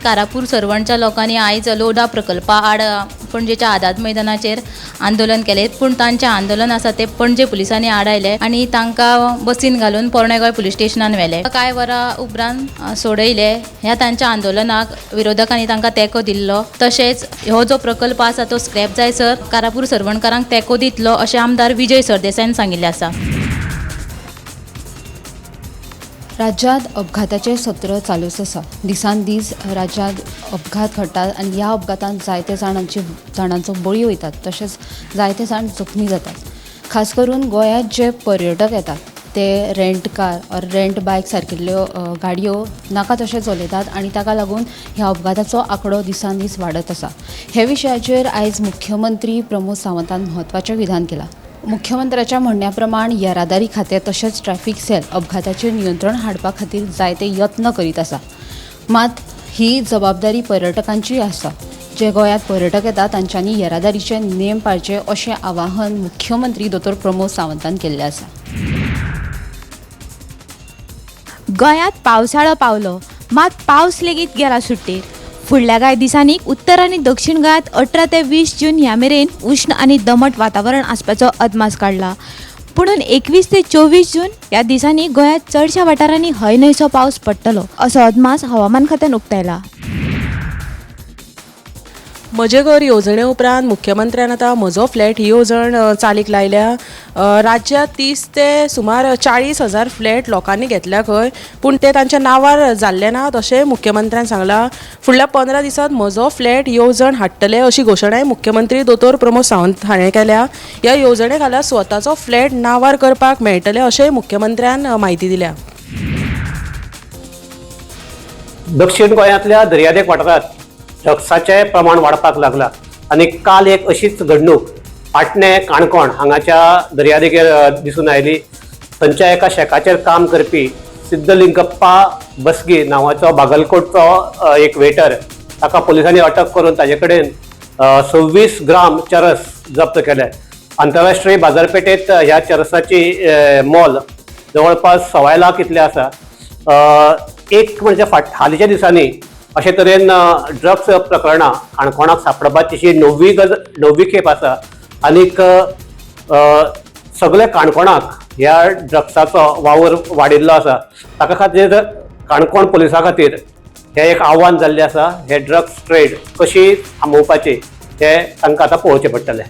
कारापूर सरवणच्या लोकांनी आयज लोडा प्रकल्पा आड पणजेच्या आझाद मैदानाचेर आंदोलन केले, पण तांचें आंदोलन आसा ते पणजे पुलिसांनी आड आयले आनी तांकां बसीन घालून पोरणे गोंय पुलीस स्टेशनान व्हेले। कांय वरां उपरांत सोडयले। ह्या तांच्या आंदोलनाक विरोधकांनी तांकां तेंको दिल्लो। तशेंच हो जो प्रकल्प आसा तो स्क्रॅप जायसर कारापूर सरवणकारांक तेंको दितलो अशें आमदार विजय सरदेसाईन सांगिल्लें आसा। राज्यात अपघाताचे सत्र चालूच आसा। दिसान दीस राज्यात अपघात घडटात आनी ह्या अपघातांत जायते जाणांचो बळी वयतात, तशेंच जायते जाण जखमी जातात। खास करून गोंयांत जे पर्यटक येतात ते रेंट कार और रेंट बायक सारकिल्ल्यो गाडयो नाका तशें चलयतात आनी ताका लागून ह्या अपघाताचो आंकडो दिसान दीस वाडत आसा। हे विशयाचेर आयज मुख्यमंत्री प्रमोद सावंतान म्हत्वाचें विधान केलां। मुख्यमंत्र्याच्या म्हणण्या प्रमाण येरादारी खातें तशेंच ट्रॅफिक सेल अपघाताचेर नियंत्रण हाडपा खातीर जायते यत्न करीत आसा, मात ही जबाबदारी पर्यटकांची आसा। जे गोंयांत पर्यटक येतात तांच्यांनी येरादारीचे नेम पाळचे अशें आवाहन मुख्यमंत्री दोतोर प्रमोद सावंतान केल्लें आसा। गोंयांत पावसाळो पावलो, मात पावस लेगीत गेला सुट्टेर। फुडल्या कांय दिसांनी उत्तर आनी दक्षिण गोंयांत 18 ते 20 जून ह्या मेरेन उश्ण आनी दमट वातावरण आसपाचो अदमास काडला। पुणून 21 ते 24 जून ह्या दिसांनी गोंयांत चडशा वाठारांनी हय न्हयसो पावस पडटलो असो अदमास हवामान खात्यान उक्तायला। म्हजे घर येवजणे उपरांत मुख्यमंत्र्यान आतां म्हजो फ्लॅट ही येवजण चालीक लायल्या। राज्यांत 30 ते सुमार 40,000 फ्लॅट लोकांनी घेतल्या खंय, पूण ते तांच्या नांवार जाल्ले नात अशें मुख्यमंत्र्यान सांगलां। फुडल्या 15 दिसांत म्हजो फ्लॅट येवजण हाडटले अशी घोशणाय मुख्यमंत्री दोतोर प्रमोद सावंत हाणें केल्या। ह्या येवजणे खाला स्वताचो फ्लॅट नांवार करपाक मेळटले अशें मुख्यमंत्र्यान म्हायती दिल्या। दक्षिण गोंयांतल्या दर्यादेग वाठारांत ड्रग्साचें प्रमाण वाडपाक लागला आनी काल एक अशीच घडणूक पाटणे काणकोण हांगाच्या दर्यादेगेर दिसून आयली। थंयच्या एका शेकाचेर काम करपी सिद्धलिंगप्पा बसगी नांवाचो बागलकोटचो एक वेटर, ताका पुलिसांनी अटक करून ताजे कडेन 26 ग्राम चरस जप्त केले। आंतरराष्ट्रीय बाजारपेठेंत ह्या चरसाची मोल जवळपास 1.25 लाख इतले आसा। एक म्हणजे हालींच्या दिसांनी अशे तरेन ड्रग्स प्रकरणां काणकोणाक सापडपाची ही 9वी खेप आसा आनीक सगळे काणकोणाक ह्या ड्रग्साचो वावर वाडिल्लो आसा। ताका खातीर काणकोण पुलिसा खातीर हें एक आव्हान जाल्लें आसा। हे ड्रग्स ट्रेड कशी थांबोवपाची हें तांकां आतां पळोवचें पडटलें।